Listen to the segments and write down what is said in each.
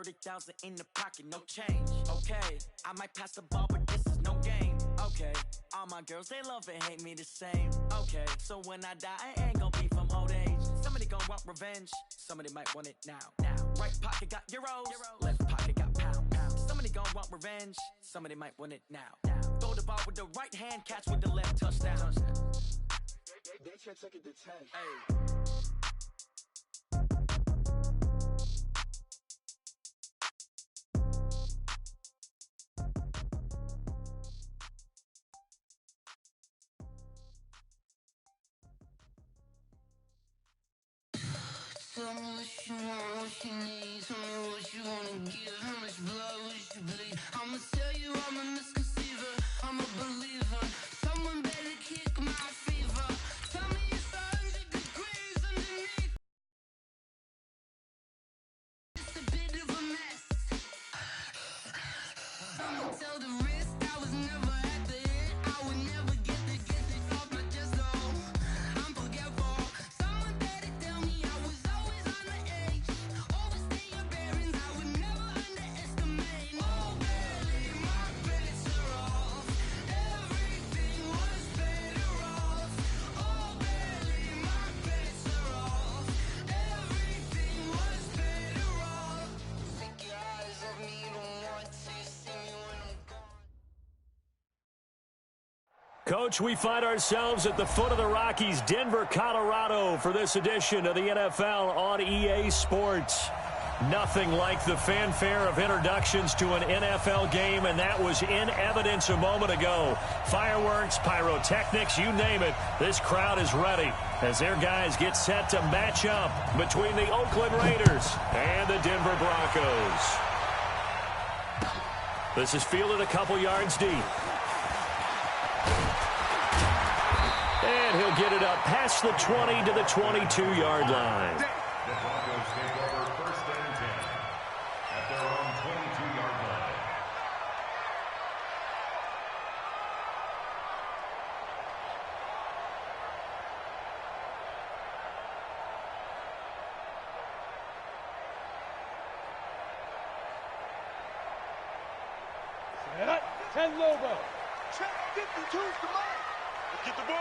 30,000 in the pocket, no change. Okay, I might pass the ball, but this is no game. Okay, all my girls, they love and hate me the same. Okay, so when I die, I ain't gonna be from old age. Somebody gonna want revenge, somebody might want it now. Right pocket got euros, left pocket got pound. Somebody gonna want revenge, somebody might want it now. Throw the ball with the right hand, catch with the left, touchdown. They can't take it to 10. Hey. Tell me what you want, what you need. Tell me what you wanna give. How much blood would you bleed? I'ma tell you I'm a misconceiver. I'm a believer. Someone better kick my fever. Tell me it's 100 degrees underneath. It's a bit of a mess. I'ma tell the wrist I was never at the end. I would never get it off my chest. Oh, I'm forgetful. Someone better tell me I was always on the edge. Overstay your bearings, I would never underestimate. Oh, barely, my bets are off. Everything was better off. Oh, barely, my bets are off. Everything was better off. Take your eyes off me, you don't want to see me when I'm gone. Coach, we find ourselves at the foot of the Rockies, Denver, Colorado, for this edition of the NFL on EA Sports. Nothing like the fanfare of introductions to an NFL game, and that was in evidence a moment ago. Fireworks, pyrotechnics, you name it. This crowd is ready as their guys get set to match up between the Oakland Raiders and the Denver Broncos. This is fielded a couple yards deep. And he'll get it up past the 20 to the 22-yard line. The Broncos take over first and 10 at their own 22-yard line. Set up, 10 logo. Check 52's the mark. Get the ball.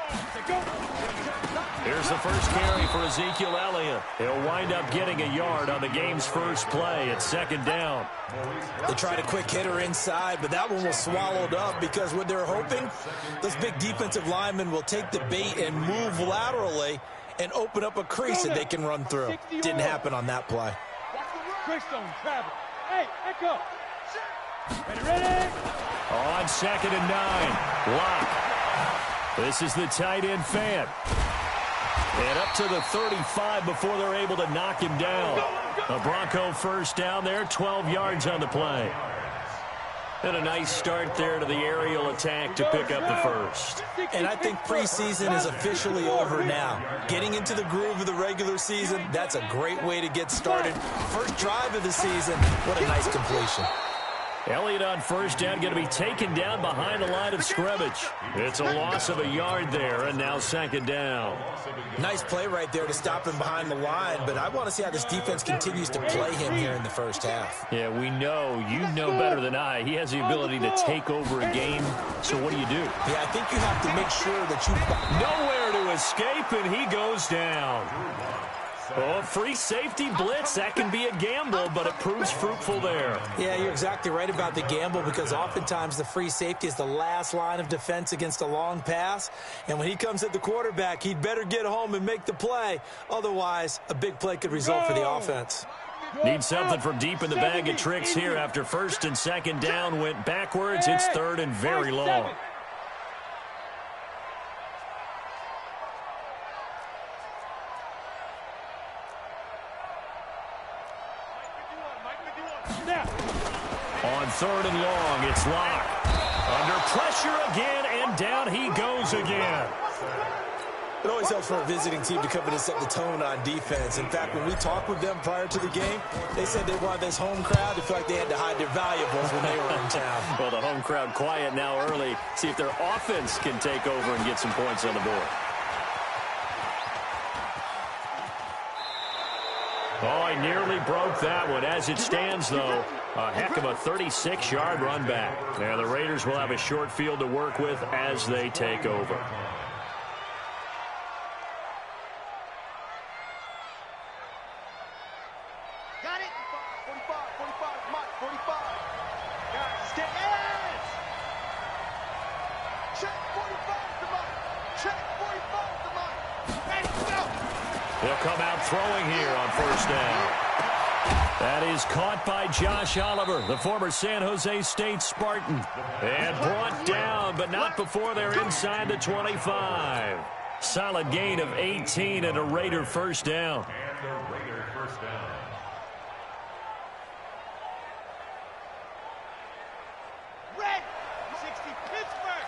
Here's the first carry for Ezekiel Elliott. He'll wind up getting a yard on the game's first play at second down. They tried a quick hitter inside, but that one was swallowed up because what they're hoping, those big defensive linemen will take the bait and move laterally and open up a crease that they can run through. Didn't happen on that play. Greystone, travel. Hey, echo. Ready. On second and 9, Lock. This is the tight end fan. And up to the 35 before they're able to knock him down. A Bronco first down there, 12 yards on the play. And a nice start there to the aerial attack to pick up the first. And I think preseason is officially over now. Getting into the groove of the regular season, that's a great way to get started. First drive of the season, what a nice completion. Elliott on first down, going to be taken down behind the line of scrimmage. It's a loss of a yard there, and now second down. Nice play right there to stop him behind the line, but I want to see how this defense continues to play him here in the first half. Yeah, we know. You know better than I. He has the ability to take over a game, so what do you do? Yeah, I think you have to make sure that you... Nowhere to escape, and he goes down. Oh, free safety blitz, that can be a gamble, but it proves fruitful there. Yeah, you're exactly right about the gamble because oftentimes the free safety is the last line of defense against a long pass. And when he comes at the quarterback, he'd better get home and make the play. Otherwise, a big play could result for the offense. Need something from deep in the bag of tricks here after first and second down went backwards. It's third and very long. On third and long, it's Lock. Under pressure again, and down he goes again. It always helps for a visiting team to come in and set the tone on defense. In fact, when we talked with them prior to the game, they said they wanted this home crowd to feel like they had to hide their valuables when they were in town. Well, the home crowd quiet now early. See if their offense can take over and get some points on the board. Oh, he nearly broke that one. As it stands, though, a heck of a 36-yard run back. And the Raiders will have a short field to work with as they take over. Got it. 45, 45, Mike, 45. Guys, stay ass. Check 45 to Mike. Check 45 to Mike. Hey, go. He'll come out throwing here on first down. That is caught by Josh Oliver, the former San Jose State Spartan. And brought down, but not before they're inside the 25. Solid gain of 18 and a Raider first down. And the Raider first down. Red. 60 Pittsburgh.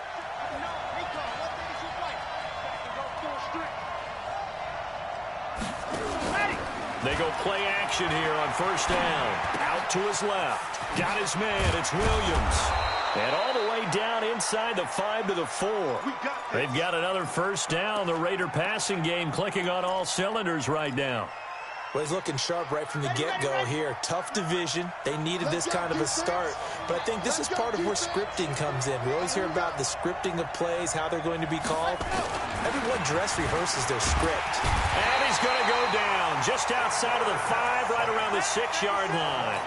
No, Rico, what thing is you right? Back and go full strength. Ready. They go play action here on first down. Out to his left. Got his man. It's Williams. And all the way down inside the 5 to the 4. They've got another first down. The Raider passing game clicking on all cylinders right now. Well, he's looking sharp right from the get-go here. Tough division. They needed this kind of a start. But I think this is part of where scripting comes in. We always hear about the scripting of plays, how they're going to be called. Everyone dress rehearses their script. And he's going to go down just outside of the 5, right around the 6-yard line.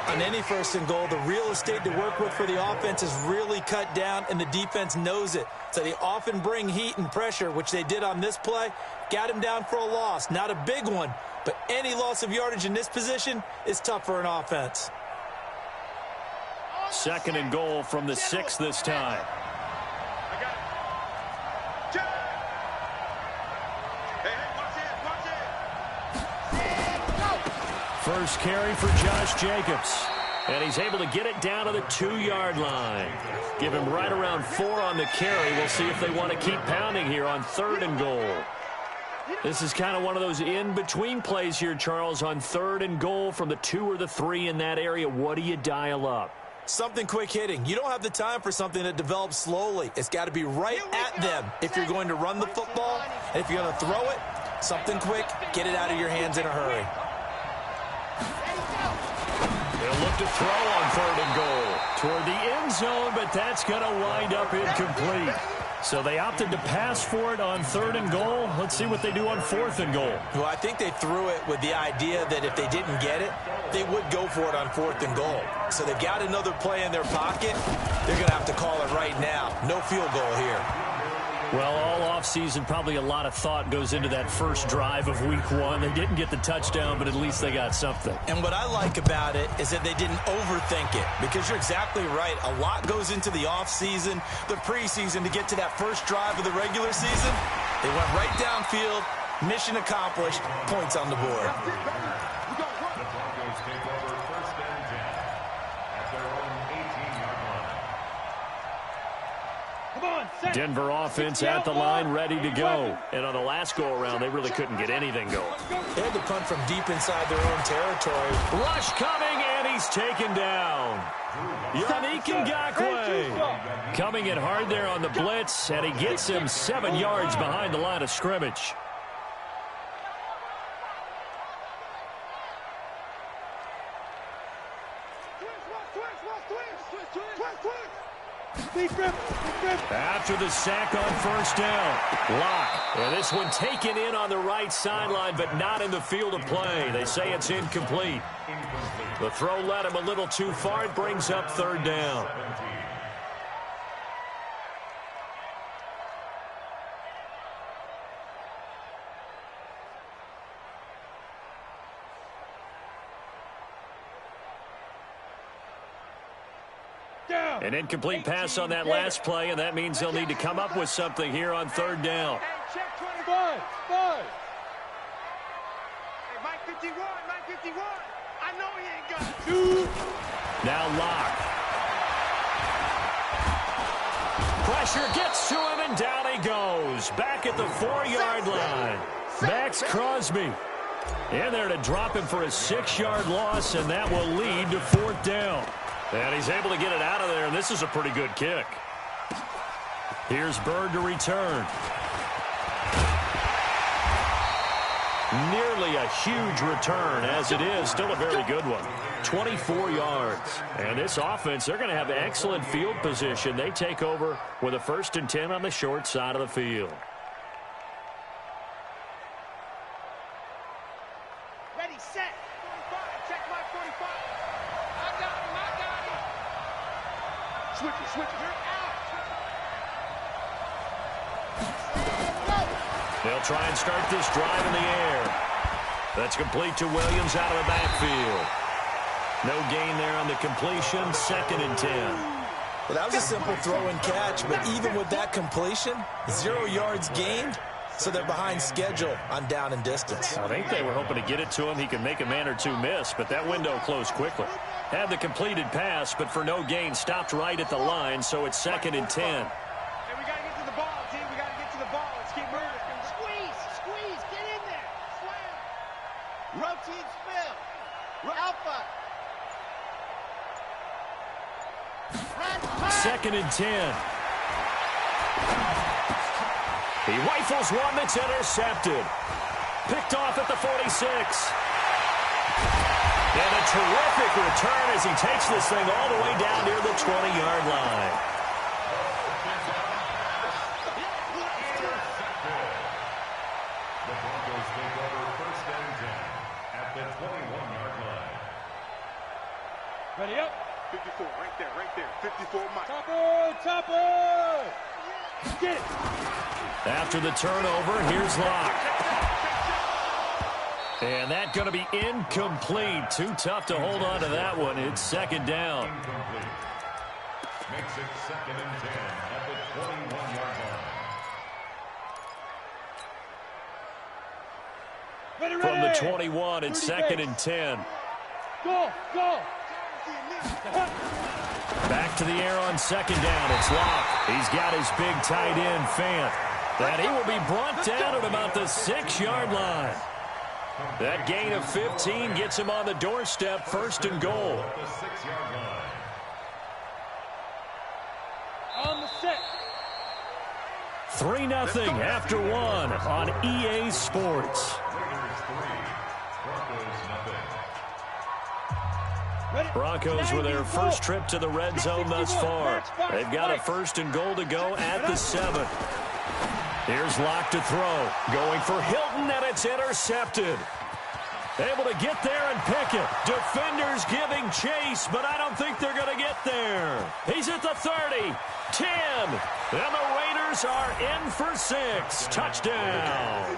On any first and goal, the real estate to work with for the offense is really cut down, and the defense knows it. So they often bring heat and pressure, which they did on this play. Got him down for a loss. Not a big one, but any loss of yardage in this position is tough for an offense. Second and goal from the 6 this time. First carry for Josh Jacobs. And he's able to get it down to the 2-yard line. Give him right around 4 on the carry. We'll see if they want to keep pounding here on 3rd and goal. This is kind of one of those in-between plays here, Charles, on 3rd and goal from the 2 or the 3 in that area. What do you dial up? Something quick hitting. You don't have the time for something that develops slowly. It's got to be right at them if you're going to run the football. And if you're going to throw it, something quick, get it out of your hands in a hurry. They'll look to throw on 3rd and goal toward the end zone, but that's going to wind up incomplete. So they opted to pass for it on 3rd and goal. Let's see what they do on 4th and goal. Well, I think they threw it with the idea that if they didn't get it, they would go for it on 4th and goal. So they've got another play in their pocket. They're going to have to call it right now. No field goal here. Well, all offseason, probably a lot of thought goes into that first drive of week 1. They didn't get the touchdown, but at least they got something. And what I like about it is that they didn't overthink it, because you're exactly right. A lot goes into the offseason, the preseason to get to that first drive of the regular season. They went right downfield, mission accomplished, points on the board. The Broncos take over first and 10 at their own 18-yard line. Denver offense at the line, ready to go. And on the last go-around, they really couldn't get anything going. They had to punt from deep inside their own territory. Rush coming, and he's taken down. Yannick Ngakoue coming in hard there on the blitz, and he gets him 7 yards behind the line of scrimmage. After the sack on first down, Locke. And this one taken in on the right sideline, but not in the field of play. They say it's incomplete. The throw led him a little too far. It brings up 3rd down. An incomplete pass on that last play, and that means they'll need to come up with something here on 3rd down. Check 25. Hey, Mike 51, Mike 51. I know he ain't got it. Now Locke. Pressure gets to him, and down he goes. Back at the 4-yard line. Max Crosby in there to drop him for a 6-yard loss, and that will lead to 4th down. And he's able to get it out of there, and this is a pretty good kick. Here's Bird to return. Nearly a huge return. As it is, still a very good one. 24 yards. And this offense, they're going to have excellent field position. They take over with a 1st and 10 on the short side of the field. Ready, set. 45. Check my 45. I got him. Switch it. You're out. They'll try and start this drive in the air. That's complete to Williams out of the backfield. No gain there on the completion. 2nd and 10. Well, that was a simple throw and catch, but even with that completion, 0 yards gained, so they're behind schedule on down and distance. I think they were hoping to get it to him. He could make a man or two miss, but that window closed quickly. Had the completed pass, but for no gain, stopped right at the line, so it's 2nd and 10. Hey, we got to get to the ball, team. We got to get to the ball. Let's keep moving. Squeeze. Get in there. Slam. Rotate spill. Alpha. 2nd and 10. He rifles one that's intercepted. Picked off at the 46. And a terrific return as he takes this thing all the way down near the 20-yard line. The Broncos take over 1st and 10 at the 21-yard line. Ready up. 54, right there. 54, Mike. Topper! Get it! After the turnover, here's Locke. And that's going to be incomplete. Too tough to hold on to that one. It's 2nd down. Incomplete. Makes it 2nd and 10 at the 21-yard line. From the 21, it's 2nd and 10. Go! Back to the air on 2nd down. It's Locke. He's got his big tight end, Fant. And he will be brought down at about the 6-yard line. That gain of 15 gets him on the doorstep, 1st and goal. The 6-yard line. On the set. 3-0 after 1 on EA Sports. Raiders 3, Broncos nothing. Broncos with their first trip to the red zone thus far. They've got a 1st and goal to go at the 7. Here's Locke to throw. Going for Hilton, and it's intercepted. Able to get there and pick it. Defenders giving chase, but I don't think they're going to get there. He's at the 30, 10, and the Raiders are in for 6. Touchdown.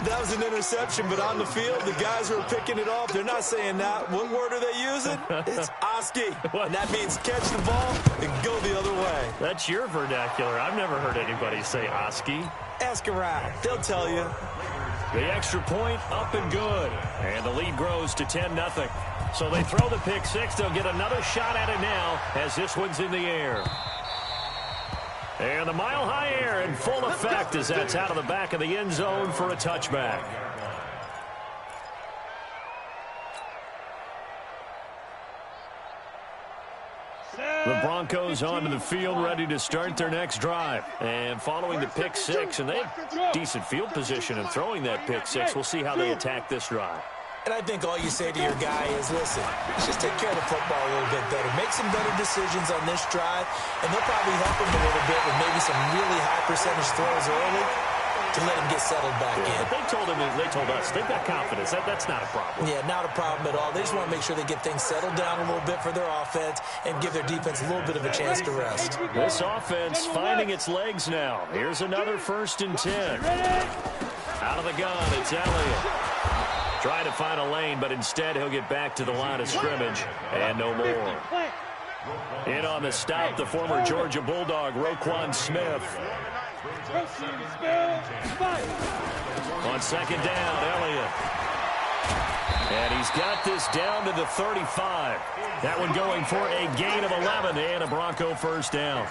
That was an interception, but on the field, the guys who are picking it off, they're not saying that. What word are they using? It's Oski. And that means catch the ball and go the other way. That's your vernacular. I've never heard anybody say Oski. Ask around. They'll tell you. The extra point up and good. And the lead grows to 10-0. So they throw the pick 6. They'll get another shot at it now as this one's in the air. And the mile-high air in full effect as that's out of the back of the end zone for a touchback. The Broncos onto the field ready to start their next drive. And following the pick 6, and they have decent field position in throwing that pick 6. We'll see how they attack this drive. And I think all you say to your guy is, listen, just take care of the football a little bit better. Make some better decisions on this drive, and they'll probably help him a little bit with maybe some really high percentage throws early to let him get settled back in. But they told us, they've got confidence. That's not a problem. Yeah, not a problem at all. They just want to make sure they get things settled down a little bit for their offense and give their defense a little bit of a chance to rest. This offense finding its legs now. Here's another 1st and 10. Out of the gun, it's Elliott. Trying to find a lane, but instead he'll get back to the line of scrimmage and no more. In on the stop, the former Georgia Bulldog, Roquan Smith. On 2nd down, Elliott. And he's got this down to the 35. That one going for a gain of 11 and a Bronco 1st down.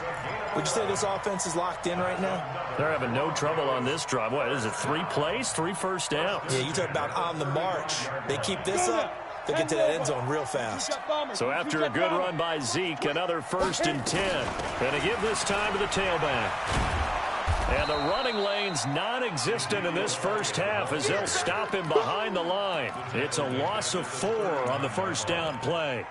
Would you say this offense is locked in right now? They're having no trouble on this drive. What is it, 3 plays, 3 first downs? Yeah, you talk about on the march. They keep this up, they get to that end zone real fast. So after a good run by Zeke, another 1st and 10. Going to give this time to the tailback. And the running lane's non-existent in this first half as they'll stop him behind the line. It's a loss of 4 on the first down play.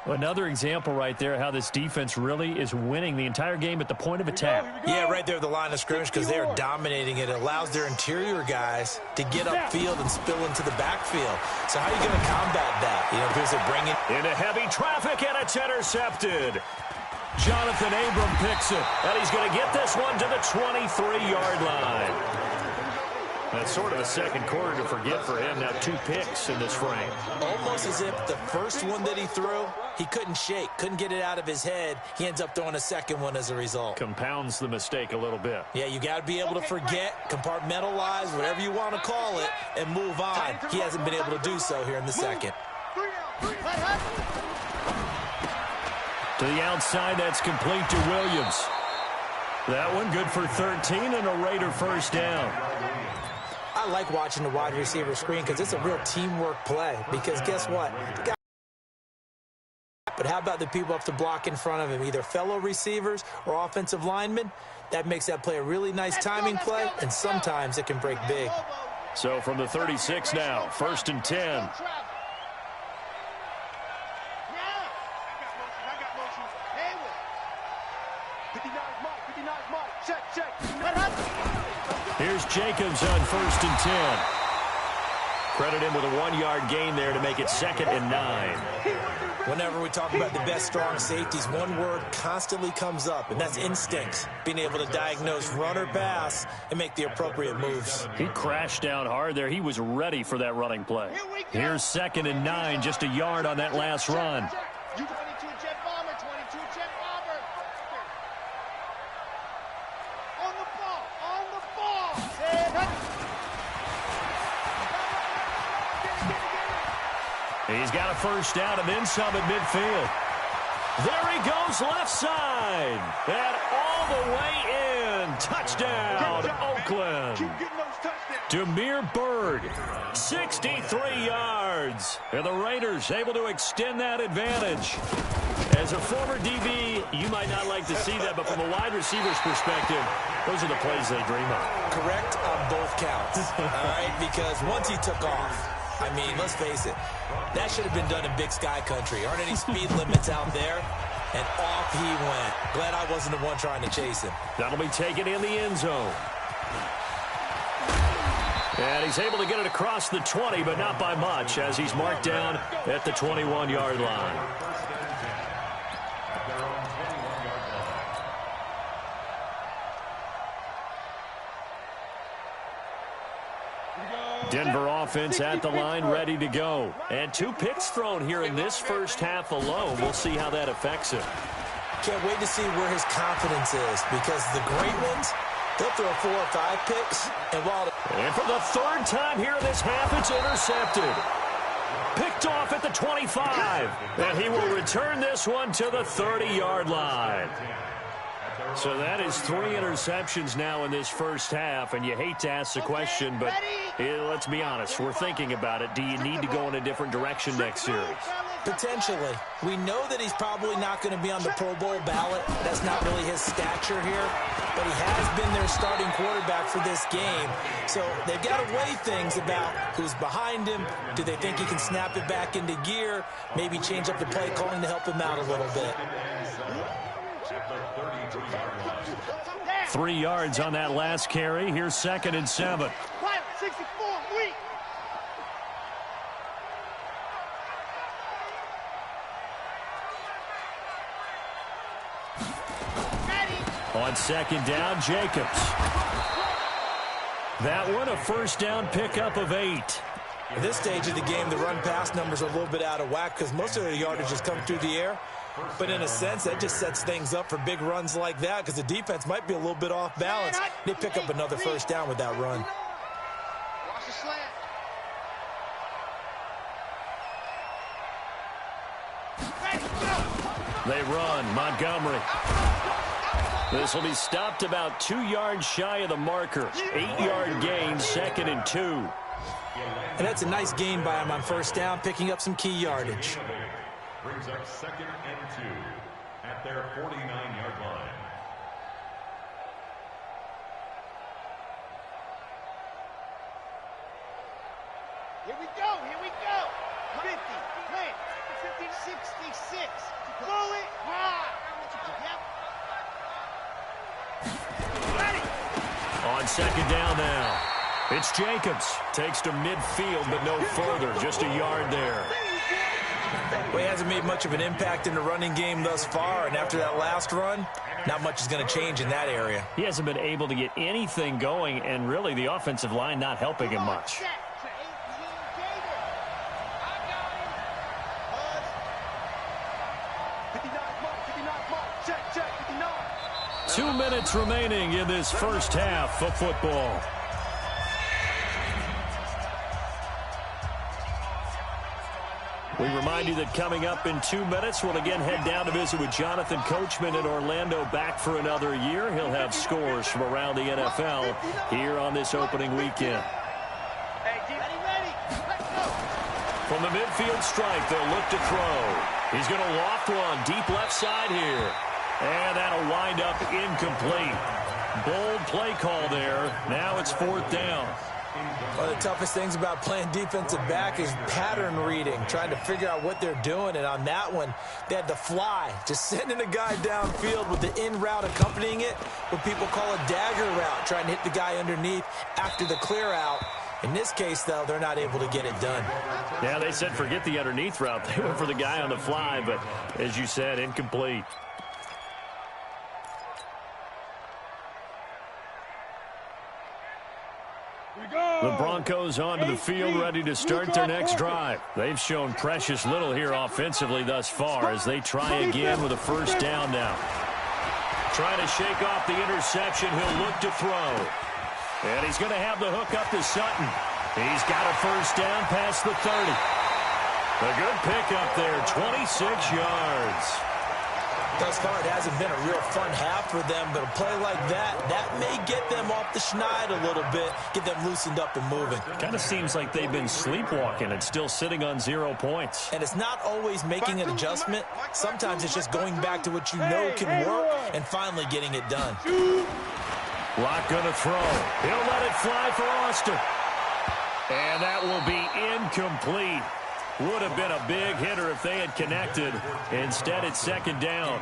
Another example right there how this defense really is winning the entire game at the point of attack. Yeah, right there at the line of scrimmage because they are dominating it. It allows their interior guys to get upfield and spill into the backfield. So how are you going to combat that? You know, because they bring it into heavy traffic, and it's intercepted. Jonathan Abram picks it, and he's going to get this one to the 23-yard line. That's sort of a second quarter to forget for him. Now 2 picks in this frame. Almost as if the first one that he threw, he couldn't shake, couldn't get it out of his head. He ends up throwing a second one as a result. Compounds the mistake a little bit. Yeah, you got to be able to forget, compartmentalize, whatever you want to call it, and move on. He hasn't been able to do so here in the second. To the outside, that's complete to Williams. That one good for 13 and a Raider first down. I like watching the wide receiver screen because it's a real teamwork play. Because guess what? But how about the people up to block in front of him, either fellow receivers or offensive linemen? That makes that play a really nice timing play, and sometimes it can break big. So from the 36 now, 1st and 10. Here's Jacobs on 1st and 10. Credit him with a 1-yard gain there to make it 2nd and 9. Whenever we talk about the best strong safeties, one word constantly comes up, and that's instincts. Being able to diagnose run or pass and make the appropriate moves. He crashed down hard there. He was ready for that running play. Here's 2nd and 9, just a yard on that last run. He's got a first down and then some at midfield. There he goes left side. And all the way in. Touchdown, Oakland. Demir Bird, 63 yards. And the Raiders able to extend that advantage. As a former DB, you might not like to see that, but from a wide receiver's perspective, those are the plays they dream of. Correct on both counts. All right, because once he took off, I mean, let's face it, that should have been done in Big Sky Country. Aren't any speed limits out there? And off he went. Glad I wasn't the one trying to chase him. That'll be taken in the end zone. And he's able to get it across the 20, but not by much, as he's marked down at the 21-yard line. Denver offense at the line, ready to go. And 2 picks thrown here in this first half alone. We'll see how that affects him. Can't wait to see where his confidence is, because the great ones, they'll throw 4 or 5 picks. And for the 3rd time here in this half, it's intercepted. Picked off at the 25. And he will return this one to the 30-yard line. So that is 3 interceptions now in this first half, and you hate to ask the question, but let's be honest, we're thinking about it. Do you need to go in a different direction next series? Potentially. We know that he's probably not going to be on the Pro Bowl ballot. That's not really his stature here, but he has been their starting quarterback for this game. So they've got to weigh things about who's behind him. Do they think he can snap it back into gear? Maybe change up the play calling to help him out a little bit. 3 yards on that last carry. Here's 2nd and 7. On 2nd down, Jacobs. That one a first down pickup of 8. At this stage of the game, the run-pass numbers are a little bit out of whack because most of the yardage has come through the air. But in a sense, that just sets things up for big runs like that because the defense might be a little bit off balance. They pick up another first down with that run. Watch the slant. They run. Montgomery. This will be stopped about 2 yards shy of the marker. 8-yard gain, 2nd and 2. And that's a nice gain by him on first down, picking up some key yardage. Brings up 2nd and 2 at their 49-yard line. Here we go. 50, plant, 66. Blow it high. Yep. Ready. On second down now. It's Jacobs. Takes to midfield, but no further. Just a yard there. Well, he hasn't made much of an impact in the running game thus far, and after that last run, not much is going to change in that area. He hasn't been able to get anything going, and really the offensive line not helping him much. 2 minutes remaining in this first half of football. We remind you that coming up in 2 minutes, we'll again head down to visit with Jonathan Coachman in Orlando, back for another year. He'll have scores from around the NFL here on this opening weekend. From the midfield stripe, they'll look to throw. He's going to loft one deep left side here. And that'll wind up incomplete. Bold play call there. Now it's fourth down. One of the toughest things about playing defensive back is pattern reading, trying to figure out what they're doing. And on that one, they had to fly, just sending a guy downfield with the in route accompanying it, what people call a dagger route, trying to hit the guy underneath after the clear out. In this case, though, they're not able to get it done. Yeah, they said forget the underneath route. They went for the guy on the fly, but as you said, incomplete. The Broncos onto the field, ready to start their next drive. They've shown precious little here offensively thus far as they try again with a first down now. Trying to shake off the interception, he'll look to throw. And he's going to have the hook up to Sutton. He's got a first down past the 30. A good pickup there, 26 yards. Thus far, it hasn't been a real fun half for them, but a play like that may get them off the schneid a little bit, get them loosened up and moving. Kind of seems like they've been sleepwalking and still sitting on 0 points. And it's not always making an adjustment. Sometimes it's just going back to what you know can work and finally getting it done. Locke gonna throw. He'll let it fly for Austin. And that will be incomplete. Would have been a big hitter if they had connected. Instead, it's second down.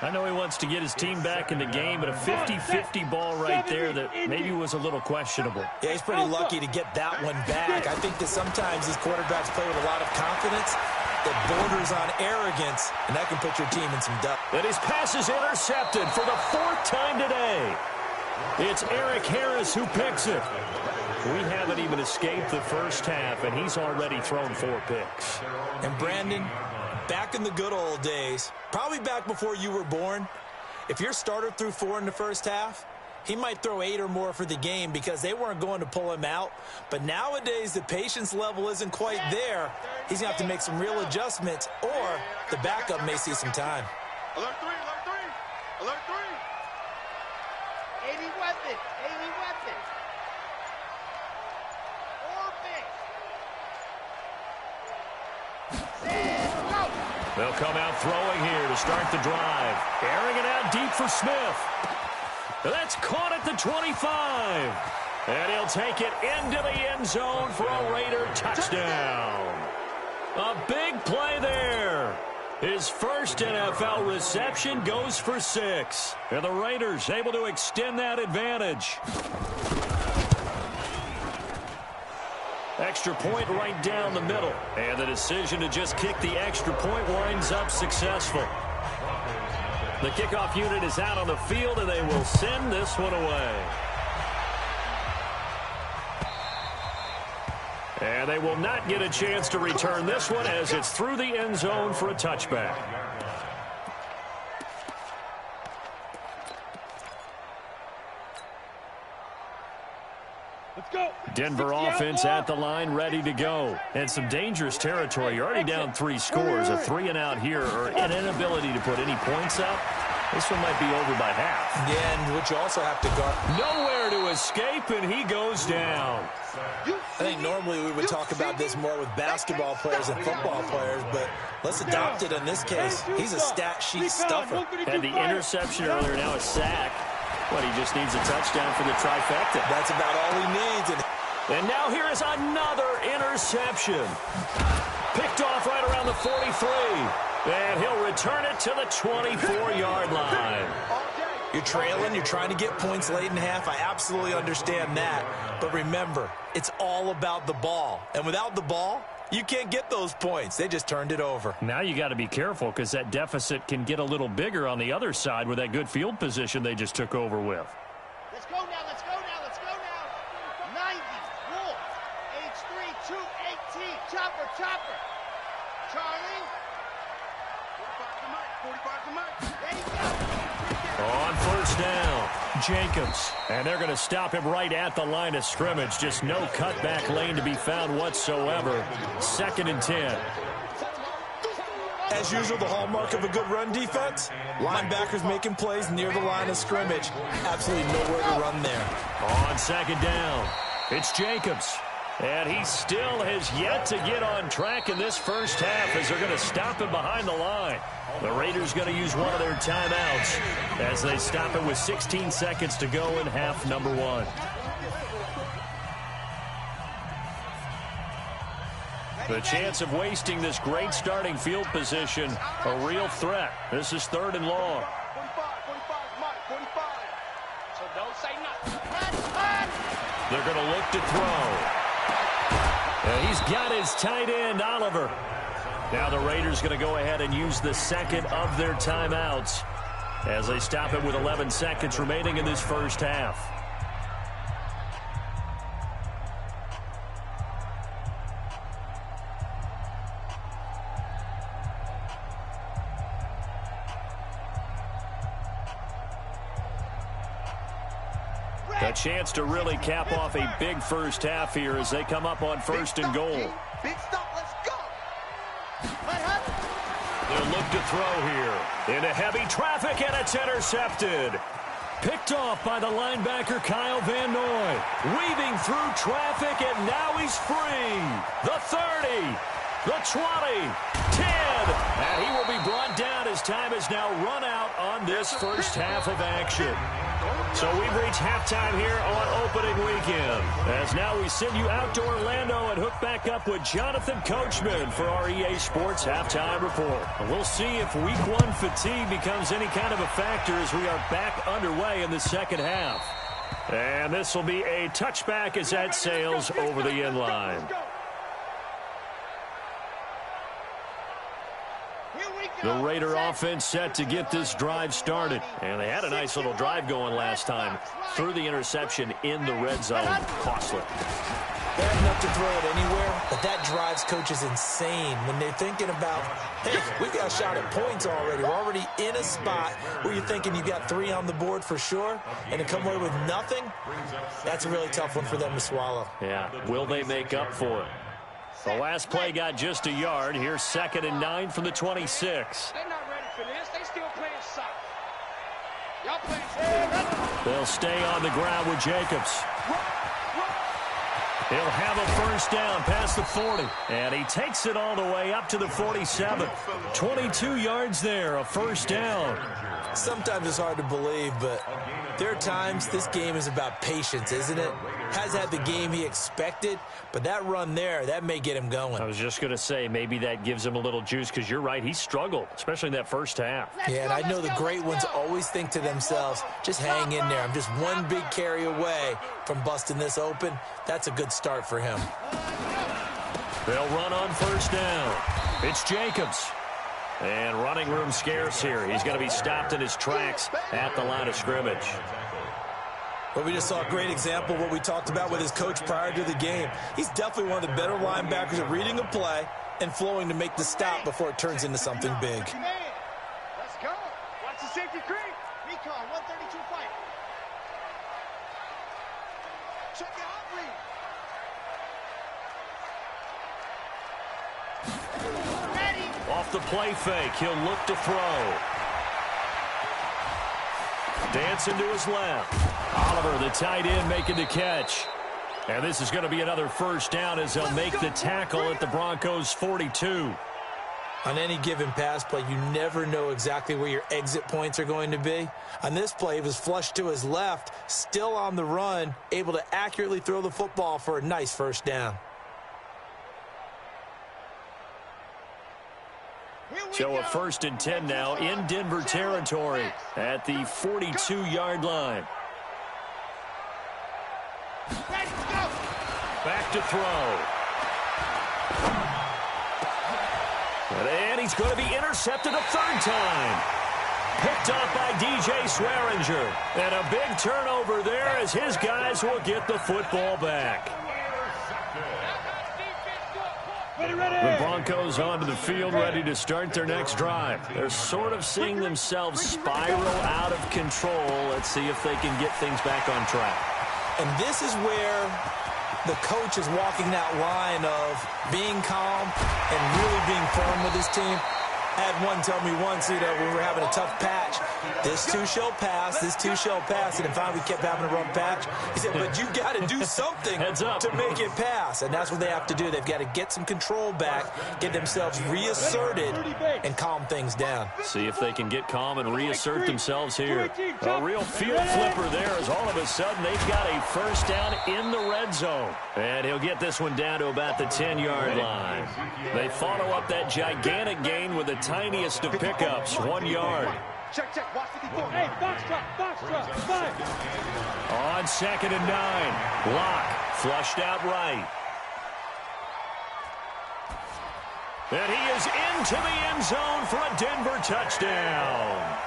I know he wants to get his team back in the game, but a 50-50 ball right there that maybe was a little questionable. Yeah, he's pretty lucky to get that one back. I think that sometimes these quarterbacks play with a lot of confidence that borders on arrogance, and that can put your team in some doubt. And his pass is intercepted for the 4th time today. It's Eric Harris who picks it. We haven't even escaped the first half, and he's already thrown 4 picks. And Brandon, back in the good old days, probably back before you were born, if your starter threw 4 in the first half, he might throw 8 or more for the game because they weren't going to pull him out. But nowadays, the patience level isn't quite there. He's going to have to make some real adjustments, or the backup may see some time. Alert 3. 80 weapon. They'll come out throwing here to start the drive. Airing it out deep for Smith. That's caught at the 25. And he'll take it into the end zone for a Raider touchdown. A big play there. His first NFL reception goes for 6. And the Raiders able to extend that advantage. Extra point right down the middle. And the decision to just kick the extra point winds up successful. The kickoff unit is out on the field, and they will send this one away. And they will not get a chance to return this one as it's through the end zone for a touchback. Denver offense at the line, ready to go. And some dangerous territory. You're already down 3 scores. A 3-and-out here, or an inability to put any points up. This one might be over by half. Yeah, and what you also have to guard. Nowhere to escape, and he goes down. I think normally we would talk about this more with basketball players and football players, but let's adopt it in this case. He's a stat sheet stuffer. Had the interception earlier, now a sack. But he just needs a touchdown for the trifecta. That's about all he needs. And And now here is another interception. Picked off right around the 43. And he'll return it to the 24-yard line. You're trailing, you're trying to get points late in half. I absolutely understand that. But remember, it's all about the ball. And without the ball, you can't get those points. They just turned it over. Now you got to be careful because that deficit can get a little bigger on the other side with that good field position they just took over with. Let's go now, let's go now, let's go now. 90, Wolves, H3, 218, Chopper, Chopper. Charlie. 45 to Mike. There you go. On first down, Jacobs. And they're going to stop him right at the line of scrimmage. Just no cutback lane to be found whatsoever. 2nd and 10. As usual, the hallmark of a good run defense, linebackers making plays near the line of scrimmage. Absolutely nowhere to run there. On 2nd down, it's Jacobs. And he still has yet to get on track in this first half as they're going to stop him behind the line. The Raiders going to use one of their timeouts as they stop it with 16 seconds to go in half number 1. The chance of wasting this great starting field position, a real threat. This is 3rd and long. 45, Mike, 45. So don't say nothing. They're going to look to throw. And he's got his tight end, Oliver. Now the Raiders going to go ahead and use the second of their timeouts as they stop it with 11 seconds remaining in this first half. A chance to really cap off a big first half here as they come up on 1st and goal. Big stop, let's go. They'll look to throw here. Into heavy traffic, and it's intercepted. Picked off by the linebacker, Kyle Van Noy. Weaving through traffic, and now he's free. The 30, the 20, 10. And he will be brought down as time is now run out on this first half of action. So we've reached halftime here on opening weekend. As now we send you out to Orlando and hook back up with Jonathan Coachman for our EA Sports Halftime Report. And we'll see if Week 1 fatigue becomes any kind of a factor as we are back underway in the second half. And this will be a touchback as that sails over the end line. The Raider offense set to get this drive started. And they had a nice little drive going last time. Threw the interception in the red zone. Costly. They have enough to throw it anywhere, but that drives coaches insane when they're thinking about, hey, we've got a shot at points already. We're already in a spot where you're thinking you got 3 on the board for sure, and to come away with nothing, that's a really tough one for them to swallow. Yeah, will they make up for it? The last play got just a yard. Here's 2nd and 9 from the 26. They're not ready for this. They still playing soft. Y'all playing. They'll stay on the ground with Jacobs. He'll have a first down past the 40. And he takes it all the way up to the 47. 22 yards there, a first down. Sometimes it's hard to believe, but there are times this game is about patience, isn't it? Has had the game he expected, but that run there, that may get him going. I was just going to say, maybe that gives him a little juice because you're right, he struggled, especially in that first half. Yeah, and I know the great ones always think to themselves, just hang in there. I'm just one big carry away from busting this open. That's a good start for him. They'll run on first down. It's Jacobs. And running room scarce here. He's going to be stopped in his tracks at the line of scrimmage. Well, we just saw a great example of what we talked about with his coach prior to the game. He's definitely one of the better linebackers at reading a play and flowing to make the stop before it turns into something big. Let's go. Watch the safety creep. Recon, 132 fight. Check it out, read. Ready. Off the play fake, he'll look to throw. Dancing to his left. Oliver, the tight end, making the catch. And this is going to be another first down as they'll make the tackle at the Broncos' 42. On any given pass play, you never know exactly where your exit points are going to be. On this play, he was flushed to his left, still on the run, able to accurately throw the football for a nice first down. So a 1st and 10 now in Denver territory at the 42-yard line. Back to throw. And he's going to be intercepted a 3rd time. Picked up by DJ Swearinger. And a big turnover there as his guys will get the football back. The Broncos onto the field ready to start their next drive. They're sort of seeing themselves spiral out of control. Let's see if they can get things back on track. And this is where the coach is walking that line of being calm and really being firm with his team. I had one tell me once, when we were having a tough patch, this too shall pass, this too shall pass, and then finally we kept having a rough patch. He said, but you got to do something to make it pass, and that's what they have to do. They've got to get some control back, get themselves reasserted, and calm things down. See if they can get calm and reassert themselves here. A real field flipper there as all of a sudden they've got a 1st down in the red zone. And he'll get this one down to about the 10-yard line. They follow up that gigantic gain with the tiniest of pickups, 1 yard. Check, watch 54. Hey, box drop, 5. On 2nd and 9, Locke flushed out right. And he is into the end zone for a Denver touchdown.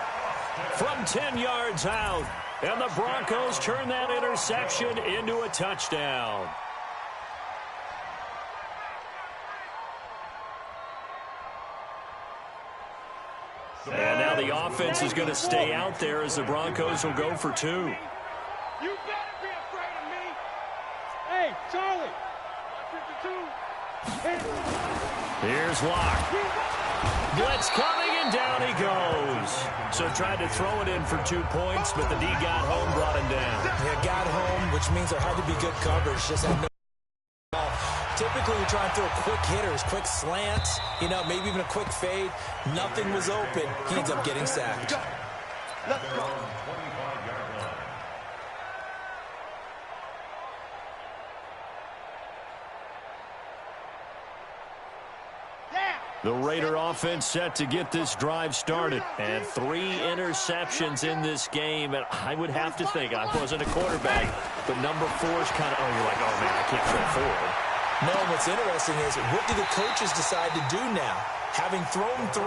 From 10 yards out, and the Broncos turn that interception into a touchdown. And now the offense is going to stay out there as the Broncos will go for 2. You better be afraid of me. Hey, Charlie. 52. Here's Locke. Blitz coming, and down he goes. So tried to throw it in for 2 points, but the D got home, brought him down. Yeah, got home, which means there had to be good coverage. Just had no. Typically, we try and throw quick hitters, quick slants, maybe even a quick fade. Nothing was open. He ends up getting sacked. Let's go. The Raider offense set to get this drive started. And 3 interceptions in this game. And I would have to think, I wasn't a quarterback, but number 4 is kind of, you're like, oh, man, I can't throw 4. No, what's interesting is, what do the coaches decide to do now? Having thrown 3,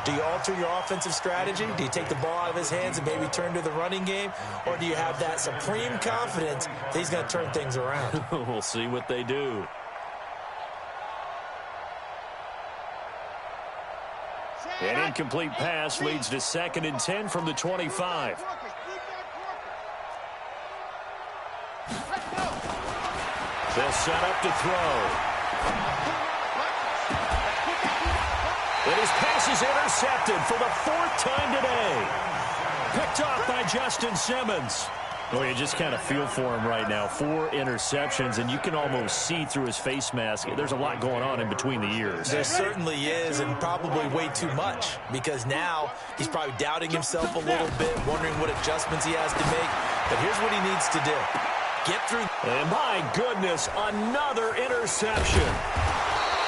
do you alter your offensive strategy? Do you take the ball out of his hands and maybe turn to the running game? Or do you have that supreme confidence that he's going to turn things around? We'll see what they do. An incomplete pass leads to 2nd and 10 from the 25. They'll set up to throw. And his pass is intercepted for the 4th time today. Picked off by Justin Simmons. Well, you just kind of feel for him right now. 4 interceptions, and you can almost see through his face mask. There's a lot going on in between the ears. There certainly is, and probably way too much, because now he's probably doubting himself a little bit, wondering what adjustments he has to make. But here's what he needs to do. Get through. And my goodness, another interception.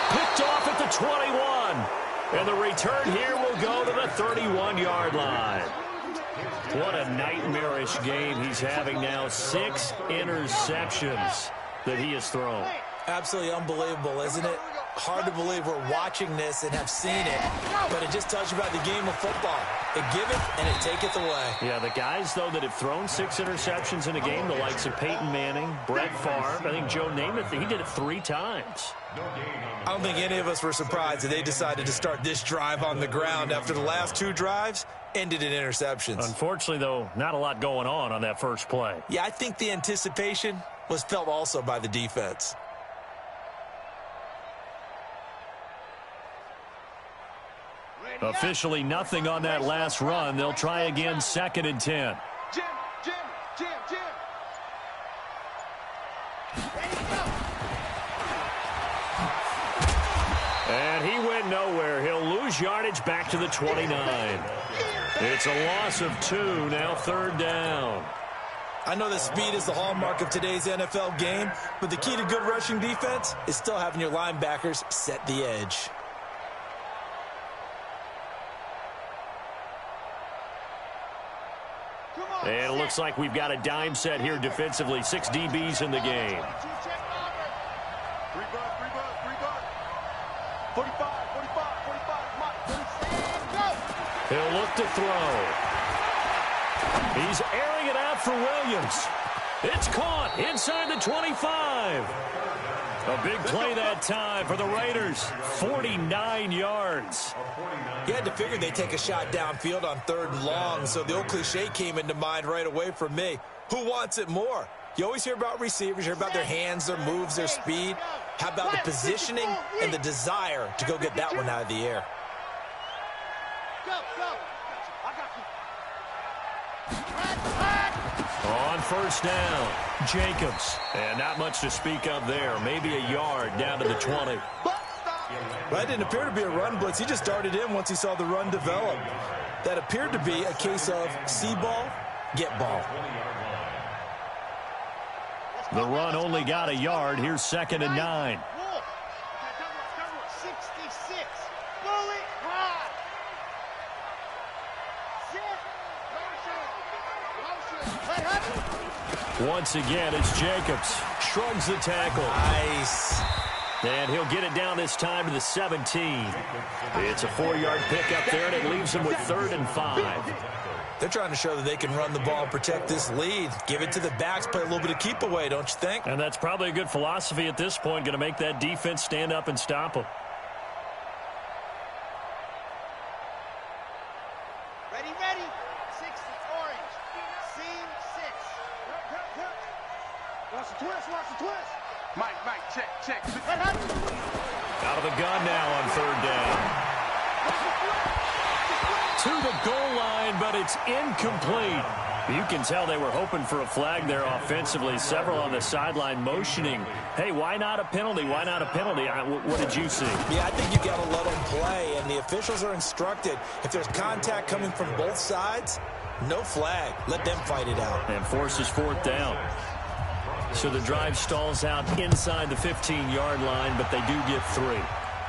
Picked off at the 21. And the return here will go to the 31-yard line. What a nightmarish game he's having now. 6 interceptions that he has thrown. Absolutely unbelievable, isn't it? Hard to believe we're watching this and have seen it, but it just tells you about the game of football. It giveth and it taketh away. Yeah, the guys, though, that have thrown 6 interceptions in a game, the likes of Peyton Manning, Brett Favre, I think Joe Namath, he did it 3 times. I don't think any of us were surprised that they decided to start this drive on the ground after the last 2 drives ended in interceptions. Unfortunately, though, not a lot going on that first play. Yeah, I think the anticipation was felt also by the defense. Officially nothing on that last run. They'll try again, 2nd and 10. Jim. And he went nowhere. He'll lose lose yardage back to the 29. It's a loss of 2, now 3rd down. I know that speed is the hallmark of today's NFL game, but the key to good rushing defense is still having your linebackers set the edge. And it looks like we've got a dime set here defensively. 6 DBs in the game. 45, 45, come on, 46, go! He'll look to throw. He's airing it out for Williams. It's caught inside the 25. A big play that time for the Raiders. 49 yards. You had to figure they'd take a shot downfield on 3rd and long, so the old cliche came into mind right away for me. Who wants it more? You always hear about receivers, you hear about their hands, their moves, their speed. How about the positioning and the desire to go get that one out of the air? Go, go! I got you. On 1st down, Jacobs. And not much to speak of there. Maybe a yard down to the 20. Well, that didn't appear to be a run blitz. He just darted in once he saw the run develop. That appeared to be a case of see ball, get ball. The run only got a yard. Here's 2nd and 9. 66. Bullet high. Once again, it's Jacobs. Shrugs the tackle. Nice. And he'll get it down this time to the 17. It's a 4-yard pickup there, and it leaves him with 3rd and 5. They're trying to show that they can run the ball and protect this lead. Give it to the backs, play a little bit of keep away, don't you think? And that's probably a good philosophy at this point, going to make that defense stand up and stop them. Ready, ready. 6, orange. Seam 6. Watch the twist, watch the twist. Mike, check. Out of the gun now on 3rd down. To the goal line, but it's incomplete. You can tell they were hoping for a flag there offensively. Several on the sideline motioning. Hey, why not a penalty? Why not a penalty? What did you see? Yeah, I think you got to let them play, and the officials are instructed. If there's contact coming from both sides, no flag. Let them fight it out. And forces 4th down. So the drive stalls out inside the 15-yard line, but they do get 3.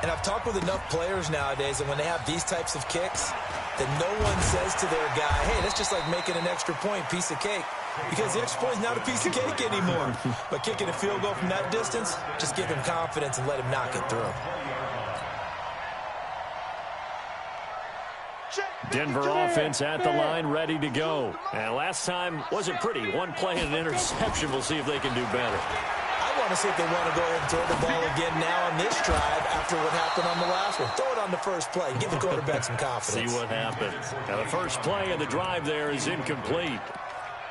And I've talked with enough players nowadays, and when they have these types of kicks, that no one says to their guy, hey, that's just like making an extra point, piece of cake. Because the extra point is not a piece of cake anymore. But kicking a field goal from that distance, just give him confidence and let him knock it through. Denver offense at the line, ready to go. And last time wasn't pretty. One play and an interception. We'll see if they can do better. I want to see if they want to go ahead and throw the ball again now on this drive after what happened on the last one. Throw it on the first play. Give the quarterback some confidence. See what happens. Now the first play of the drive there is incomplete.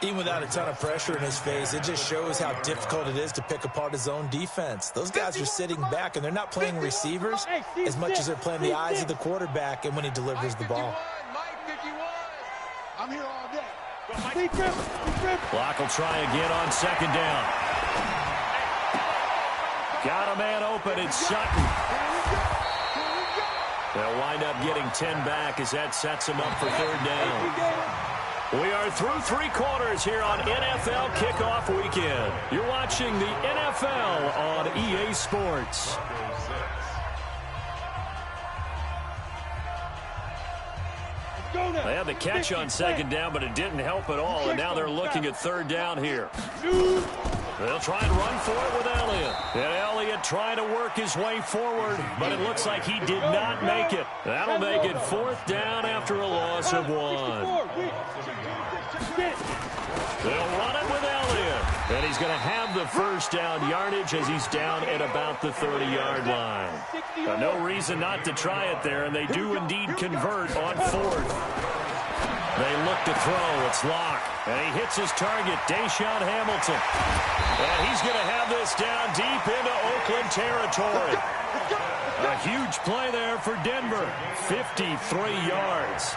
Even without a ton of pressure in his face, it just shows how difficult it is to pick apart his own defense. Those guys are sitting back, and they're not playing receivers as much as they're playing the eyes of the quarterback and when he delivers the ball. I'm here all day. Block will try again on 2nd down. Got a man open. It's Sutton. They'll wind up getting 10 back as that sets him up for 3rd down. We are through 3 quarters here on NFL Kickoff Weekend. You're watching the NFL on EA Sports. They had the catch on 2nd down, but it didn't help at all, and now they're looking at 3rd down here. They'll try and run for it with Elliott. And Elliott trying to work his way forward, but it looks like he did not make it. That'll make it 4th down after a loss of 1. They'll run it with Elliott. And he's going to have the 1st down yardage as he's down at about the 30-yard line. No reason not to try it there, and they do indeed convert on 4th. They look to throw. It's Locke. And he hits his target, Deshaun Hamilton. And he's going to have this down deep into Oakland territory. A huge play there for Denver. 53 yards.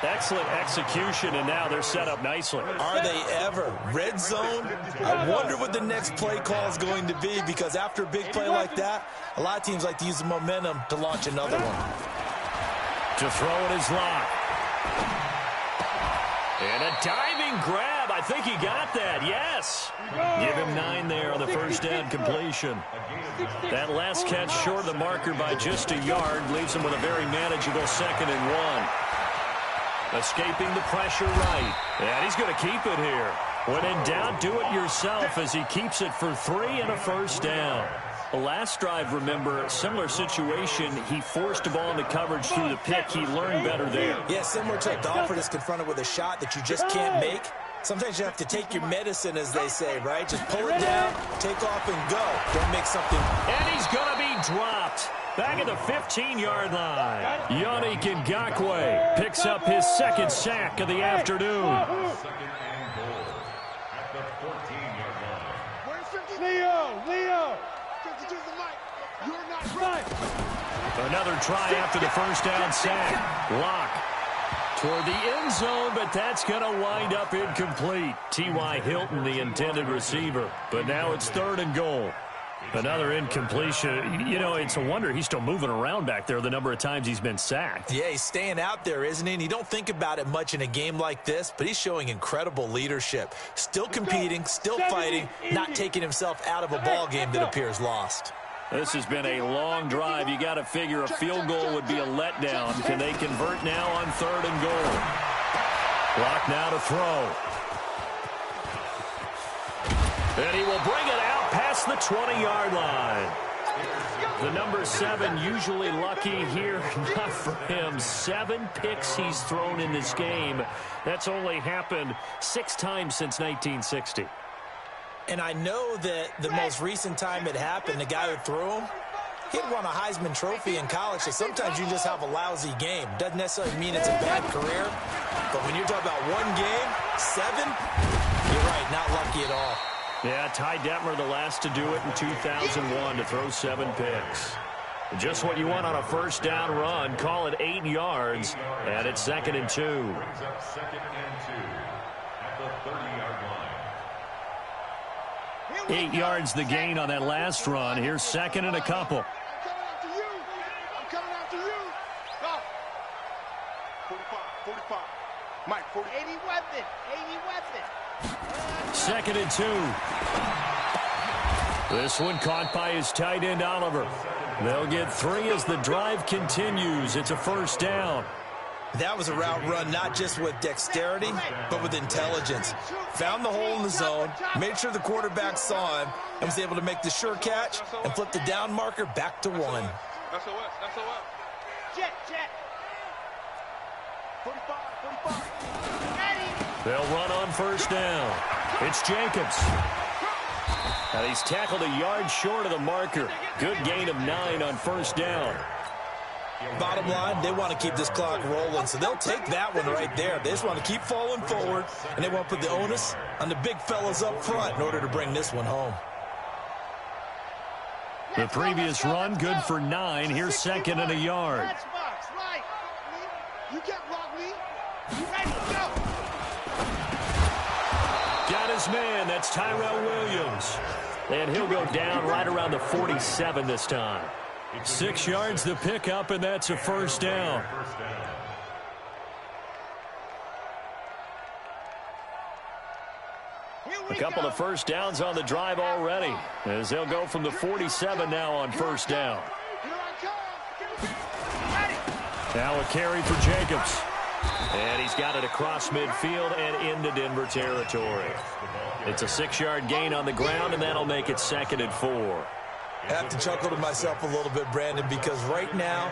Excellent execution, and now they're set up nicely. Are they ever? Red zone? I wonder what the next play call is going to be, because after a big play like that, a lot of teams like to use the momentum to launch another one. To throw in his lock. And a diving grab. I think he got that. Yes. Give him 9 there on the first down completion. That last catch short of the marker by just a yard leaves him with a very manageable 2nd and 1. Escaping the pressure right. And he's going to keep it here. When in doubt, do it yourself as he keeps it for 3 and a first down. The last drive, remember, similar situation. He forced the ball into coverage through the pick. He learned better there. Yeah, similar to a golfer that's confronted with a shot that you just can't make. Sometimes you have to take your medicine, as they say, right? Just pull it down, take off, and go. Don't make something. And he's going to be dropped. Back at the 15-yard line. Yannick Ngakoue picks up his 2nd sack of the afternoon. 2nd and goal at the 14-yard line. Leo. You're not right. Another try after the first down sack. Lock toward the end zone, but that's going to wind up incomplete. T.Y. Hilton, the intended receiver. But now it's 3rd and goal. Another incompletion. You know, it's a wonder he's still moving around back there the number of times he's been sacked. Yeah, he's staying out there, isn't he? And you don't think about it much in a game like this, but he's showing incredible leadership. Still competing, still fighting, not taking himself out of a ball game that appears lost. This has been a long drive. You got to figure a field goal would be a letdown. Can they convert now on 3rd and goal? Clock now to throw. And he will bring it out past the 20-yard line. The number 7 usually lucky here. Not for him. 7 picks he's thrown in this game. That's only happened 6 times since 1960. And I know that the most recent time it happened, the guy who threw him, he'd won a Heisman Trophy in college, so sometimes you just have a lousy game. Doesn't necessarily mean it's a bad career, but when you're talking about 1 game, 7, you're right, not lucky at all. Yeah, Ty Detmer, the last to do it in 2001, to throw 7 picks. Just what you want on a first down run. Call it 8 yards, and it's 2nd and 2. Brings up 2nd and 2 at the 30-yard line. 8 yards the gain on that last run. Here's 2nd and a couple. I'm coming after you. Go. 45. Mike, 40. 80 weapon. 2nd and 2. This one caught by his tight end, Oliver. They'll get 3 as the drive continues. It's a first down. That was a route run not just with dexterity, but with intelligence. Found the hole in the zone, made sure the quarterback saw him, and was able to make the sure catch and flip the down marker back to 1. That's Jet. 45. They'll run on first down. It's Jacobs. And he's tackled a yard short of the marker. Good gain of 9 on first down. Bottom line, they want to keep this clock rolling, so they'll take that one right there. They just want to keep falling forward, and they want to put the onus on the big fellas up front in order to bring this one home. The previous run, good for 9. Here's 2nd and a yard. You can't block me. You ready to go? Got his man. That's Tyrell Williams. And he'll go down right around the 47 this time. 6 yards the pickup, and that's a first down. A couple of first downs on the drive already, as they'll go from the 47 now on first down. Now a carry for Jacobs. And he's got it across midfield and into Denver territory. It's a 6-yard gain on the ground, and that'll make it 2nd and 4. I have to chuckle to myself a little bit, Brandon, because right now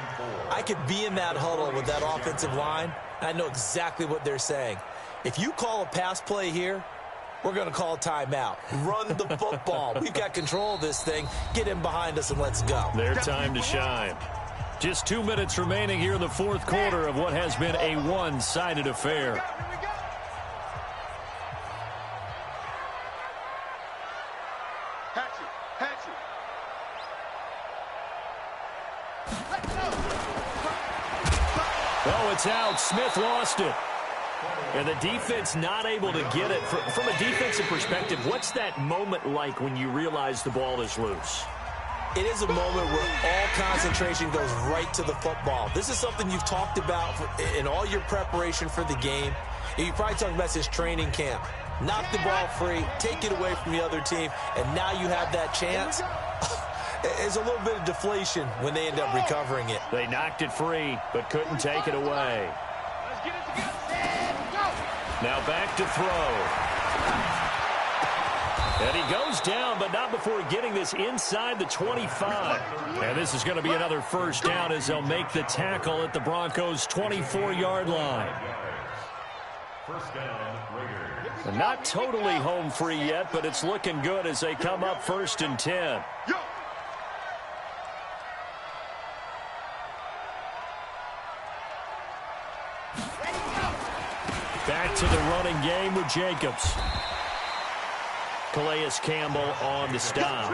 I could be in that huddle with that offensive line, and I know exactly what they're saying. If you call a pass play here, we're going to call timeout. Run the football. We've got control of this thing. Get in behind us and let's go. Their time to shine. Just 2 minutes remaining here in the fourth quarter of what has been a one-sided affair. Oh, it's out. Smith lost it. And the defense not able to get it. From a defensive perspective, what's that moment like when you realize the ball is loose? it is a moment where all concentration goes right to the football. This is something you've talked about in all your preparation for the game. You probably talked about this training camp. Knock the ball free, take it away from the other team, and now you have that chance. It's a little bit of deflation when they end up recovering it. They knocked it free, but couldn't take it away. Now back to throw. And he goes down, but not before getting this inside the 25. And this is going to be another first down as they'll make the tackle at the Broncos' 24-yard line. First down, Raiders. And not totally home free yet, but it's looking good as they come up 1st and 10. Back to the running game with Jacobs. Calais Campbell on the stop.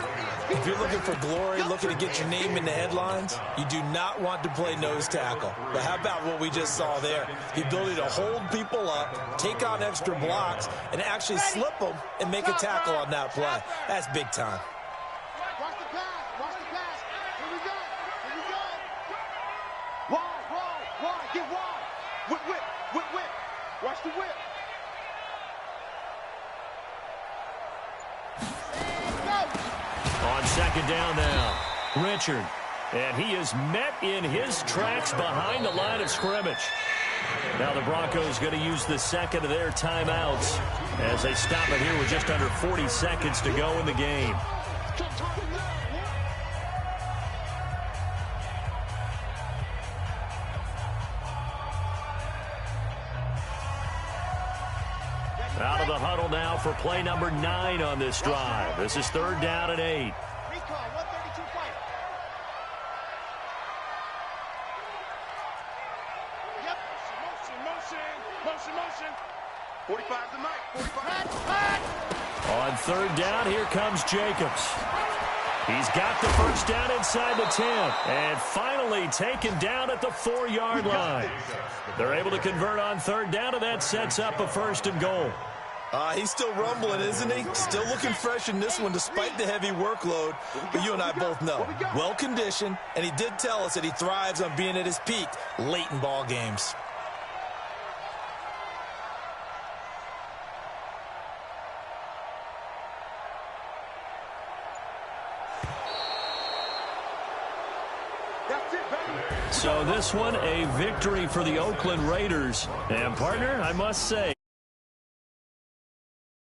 If you're looking for glory, looking to get your name in the headlines, you do not want to play nose tackle. But how about what we just saw there? The ability to hold people up, take on extra blocks, and actually slip them and make a tackle on that play. That's big time. Watch the pass. Watch the pass. Here we go. Here we go. Wide. Get wide. Whip. Watch the whip. On 2nd down now, Richard. And he is met in his tracks behind the line of scrimmage. Now the Broncos going to use the second of their timeouts as they stop it here with just under 40 seconds to go in the game. Out of the huddle now for play number 9 on this drive. This is 3rd down and 8. Recall, 132 fight. Yep. Motion. 45 to Mike. 45. On 3rd down, here comes Jacobs. He's got the first down inside the 10. And finally taken down at the 4-yard line. They're able to convert on 3rd down, and that sets up a 1st and goal. He's still rumbling, isn't he? Still looking fresh in this one despite the heavy workload. But you and I both know, well-conditioned, and he did tell us that he thrives on being at his peak late in ball games. So this one, a victory for the Oakland Raiders. And, partner, I must say,